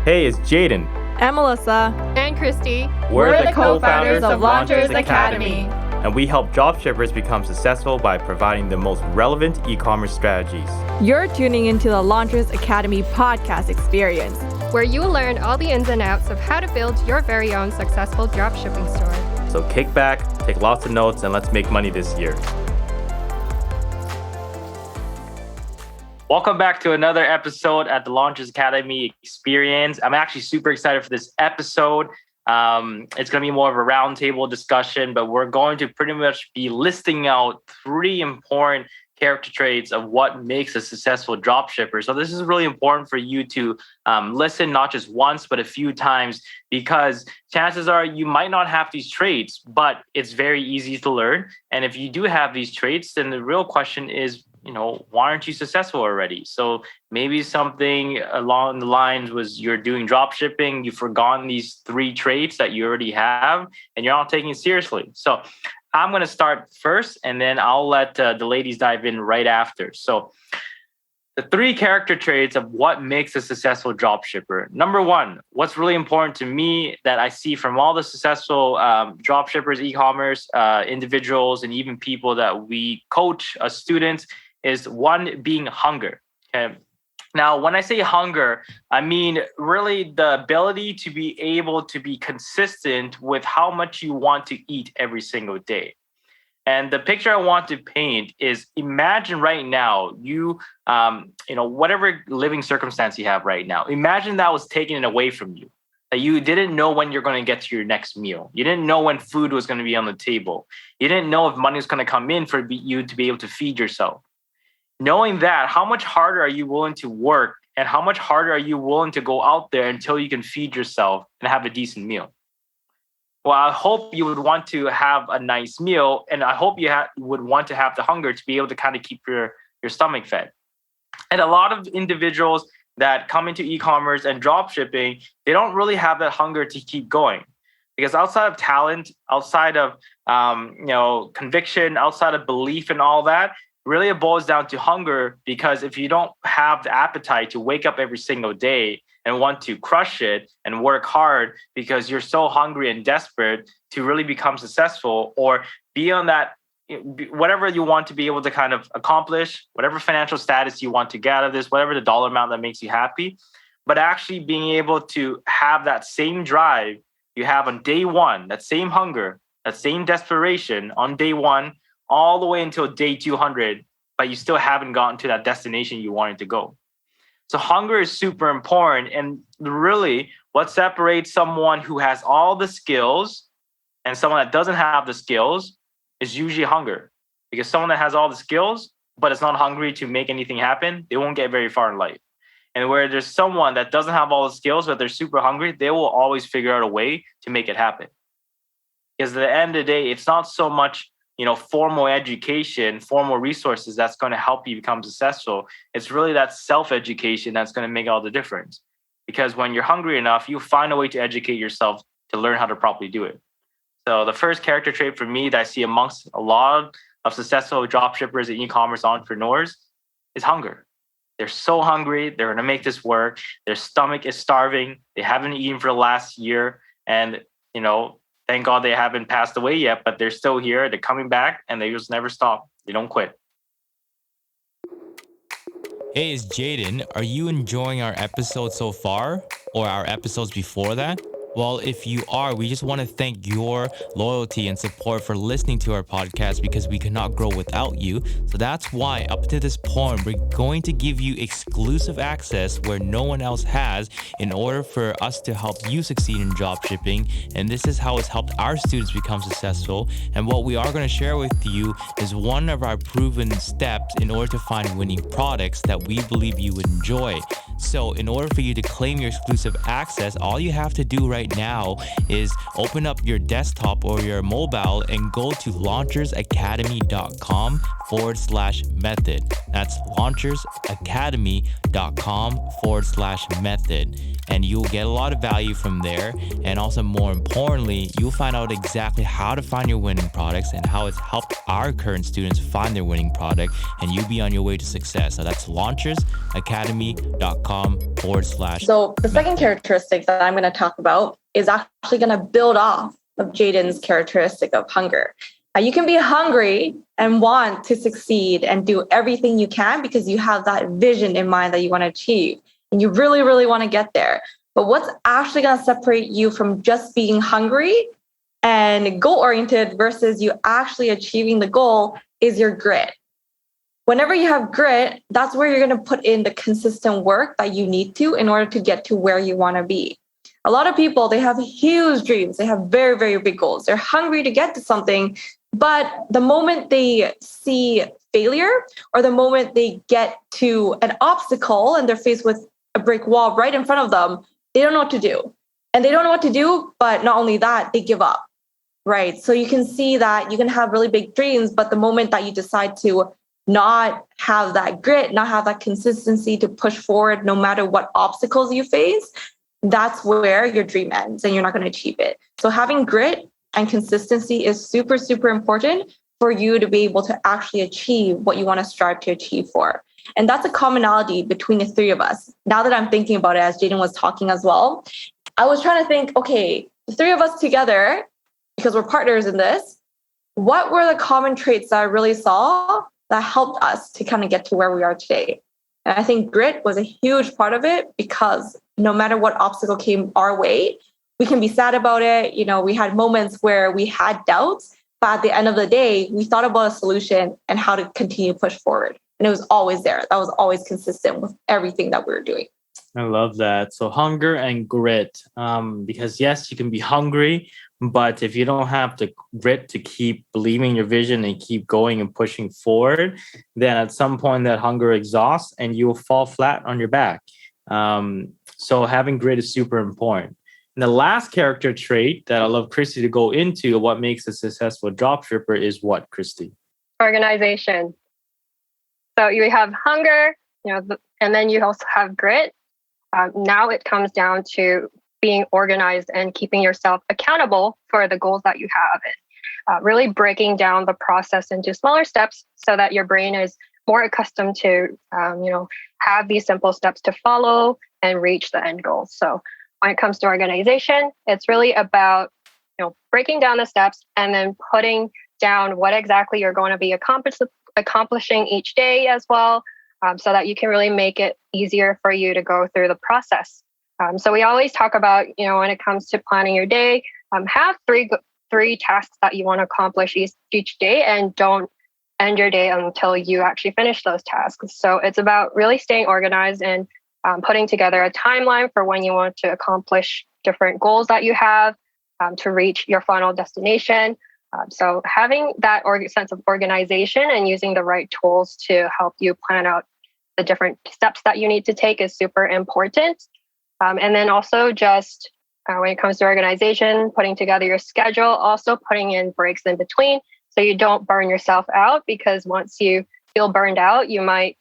Hey, it's Jaden. And Melissa. And Christy. We're the co-founders of Launchers Academy. And we help dropshippers become successful by providing the most relevant e-commerce strategies. You're tuning into the Launchers Academy podcast experience, where you will learn all the ins and outs of how to build your very own successful dropshipping store. So kick back, take lots of notes, and let's make money this year. Welcome back to another episode at the Launchers Academy experience. I'm actually super excited for this episode. It's going to be more of a roundtable discussion, but we're going to pretty much be listing out 3 important character traits of what makes a successful dropshipper. So this is really important for you to listen not just once, but a few times, because chances are you might not have these traits, but it's very easy to learn. And if you do have these traits, then the real question is, why aren't you successful already? So maybe something along the lines was you're doing drop shipping, you've forgotten these 3 traits that you already have, and you're not taking it seriously. So I'm going to start first, and then I'll let the ladies dive in right after. So the 3 character traits of what makes a successful dropshipper. Number 1, what's really important to me that I see from all the successful dropshippers, e-commerce individuals, and even people that we coach as students is 1, being hunger. Okay. Now, when I say hunger, I mean really the ability to be able to be consistent with how much you want to eat every single day. And the picture I want to paint is, imagine right now, you, whatever living circumstance you have right now, imagine that was taken away from you, that you didn't know when you're going to get to your next meal. You didn't know when food was going to be on the table. You didn't know if money was going to come in for you to be able to feed yourself. Knowing that, how much harder are you willing to work, and how much harder are you willing to go out there until you can feed yourself and have a decent meal? Well, I hope you would want to have a nice meal, and I hope you would want to have the hunger to be able to kind of keep your stomach fed. And a lot of individuals that come into e-commerce and drop shipping, they don't really have that hunger to keep going. Because outside of talent, outside of conviction, outside of belief and all that, really it boils down to hunger. Because if you don't have the appetite to wake up every single day and want to crush it and work hard because you're so hungry and desperate to really become successful, or be on that, whatever you want to be able to kind of accomplish, whatever financial status you want to get out of this, whatever the dollar amount that makes you happy, but actually being able to have that same drive you have on day 1, that same hunger, that same desperation on day 1, all the way until day 200, but you still haven't gotten to that destination you wanted to go. So hunger is super important. And really what separates someone who has all the skills and someone that doesn't have the skills is usually hunger. Because someone that has all the skills, but is not hungry to make anything happen, they won't get very far in life. And where there's someone that doesn't have all the skills, but they're super hungry, they will always figure out a way to make it happen. Because at the end of the day, it's not so much formal education, formal resources that's going to help you become successful. It's really that self-education that's going to make all the difference. Because when you're hungry enough, you find a way to educate yourself to learn how to properly do it. So the first character trait for me that I see amongst a lot of successful dropshippers and e-commerce entrepreneurs is hunger. They're so hungry. They're going to make this work. Their stomach is starving. They haven't eaten for the last year. And, thank God they haven't passed away yet, but they're still here. They're coming back, and they just never stop. They don't quit. Hey, it's Jaden. Are you enjoying our episode so far, or our episodes before that? Well, if you are, we just want to thank your loyalty and support for listening to our podcast, because we cannot grow without you. So that's why up to this point, we're going to give you exclusive access where no one else has, in order for us to help you succeed in dropshipping. And this is how it's helped our students become successful. And what we are going to share with you is one of our proven steps in order to find winning products that we believe you would enjoy. So in order for you to claim your exclusive access, all you have to do right now is open up your desktop or your mobile and go to launchersacademy.com/method. That's launchersacademy.com/method. And you'll get a lot of value from there. And also, more importantly, you'll find out exactly how to find your winning products and how it's helped our current students find their winning product, and you'll be on your way to success. So that's launchersacademy.com/method. dropshipping.com/. So the second characteristic that I'm going to talk about is actually going to build off of Jaden's characteristic of hunger. You can be hungry and want to succeed and do everything you can because you have that vision in mind that you want to achieve. And you really, really want to get there. But what's actually going to separate you from just being hungry and goal-oriented versus you actually achieving the goal is your grit. Whenever you have grit, that's where you're going to put in the consistent work that you need to in order to get to where you want to be. A lot of people, they have huge dreams. They have very, very big goals. They're hungry to get to something. But the moment they see failure or the moment they get to an obstacle and they're faced with a brick wall right in front of them, they don't know what to do. And they don't know what to do, but not only that, they give up, right? So you can see that you can have really big dreams, but the moment that you decide to not have that grit, not have that consistency to push forward no matter what obstacles you face, that's where your dream ends and you're not going to achieve it. So having grit and consistency is super, super important for you to be able to actually achieve what you want to strive to achieve for. And that's a commonality between the three of us. Now that I'm thinking about it, as Jaden was talking as well, I was trying to think, okay, the three of us together, because we're partners in this, what were the common traits that I really saw that helped us to kind of get to where we are today? And I think grit was a huge part of it because no matter what obstacle came our way, we can be sad about it. You know, we had moments where we had doubts, but at the end of the day, we thought about a solution and how to continue to push forward. And it was always there. That was always consistent with everything that we were doing. I love that. So hunger and grit, because yes, you can be hungry, but if you don't have the grit to keep believing your vision and keep going and pushing forward, then at some point that hunger exhausts and you will fall flat on your back. So having grit is super important. And the last character trait that I love Christy to go into, what makes a successful dropshipper is what, Christy? Organization. So you have hunger, and then you also have grit. Now it comes down to being organized and keeping yourself accountable for the goals that you have. And really breaking down the process into smaller steps so that your brain is more accustomed to, have these simple steps to follow and reach the end goal. So when it comes to organization, it's really about, breaking down the steps and then putting down what exactly you're going to be accomplishing each day as well, so that you can really make it easier for you to go through the process. So we always talk about, when it comes to planning your day, have three tasks that you want to accomplish each day, and don't end your day until you actually finish those tasks. So it's about really staying organized and putting together a timeline for when you want to accomplish different goals that you have to reach your final destination. So having that sense of organization and using the right tools to help you plan out the different steps that you need to take is super important. And then also just when it comes to organization, putting together your schedule, also putting in breaks in between so you don't burn yourself out, because once you feel burned out, you might,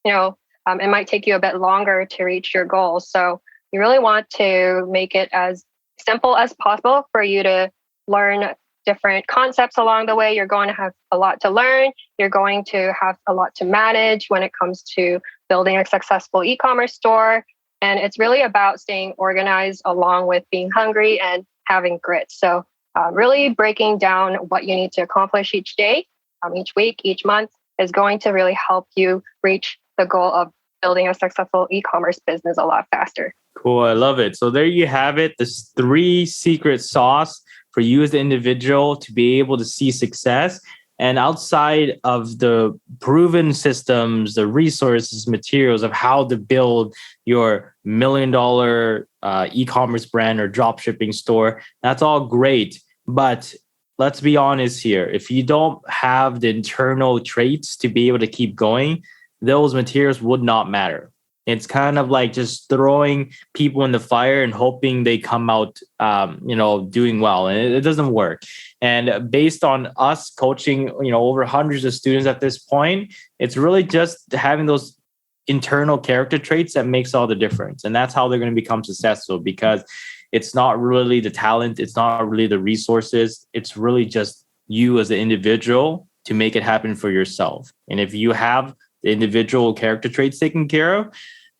it might take you a bit longer to reach your goals. So you really want to make it as simple as possible for you to learn different concepts along the way. You're going to have a lot to learn. You're going to have a lot to manage when it comes to building a successful e-commerce store. And it's really about staying organized along with being hungry and having grit. So really breaking down what you need to accomplish each day, each week, each month is going to really help you reach the goal of building a successful e-commerce business a lot faster. Cool. I love it. So there you have it. This 3 secret sauce for you as the individual to be able to see success. And outside of the proven systems, the resources, materials of how to build your $1 million e-commerce brand or dropshipping store, that's all great. But let's be honest here. If you don't have the internal traits to be able to keep going, those materials would not matter. It's kind of like just throwing people in the fire and hoping they come out, doing well. And it doesn't work. And based on us coaching, over hundreds of students at this point, it's really just having those internal character traits that makes all the difference. And that's how they're going to become successful, because it's not really the talent. It's not really the resources. It's really just you as an individual to make it happen for yourself. And if you have the individual character traits taken care of,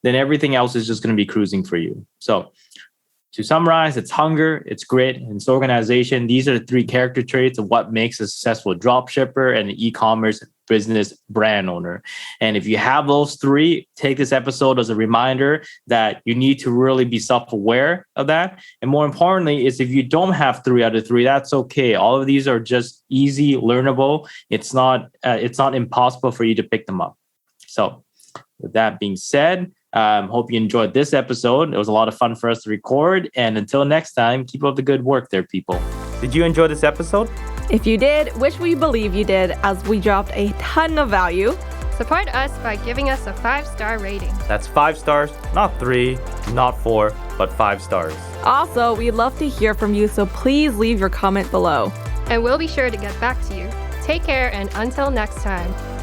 then everything else is just going to be cruising for you. So to summarize, it's hunger, it's grit, and it's organization. These are the 3 character traits of what makes a successful dropshipper and an e-commerce business brand owner. And if you have those 3, take this episode as a reminder that you need to really be self-aware of that. And more importantly, is if you don't have 3 out of 3, that's okay. All of these are just easy, learnable. It's not impossible for you to pick them up. So with that being said, hope you enjoyed this episode. It was a lot of fun for us to record. And until next time, keep up the good work there, people. Did you enjoy this episode? If you did, which we believe you did, as we dropped a ton of value, Support us by giving us a 5-star rating. That's 5 stars, not 3, not 4, but 5 stars. Also, we'd love to hear from you, so please leave your comment below. And we'll be sure to get back to you. Take care, and until next time.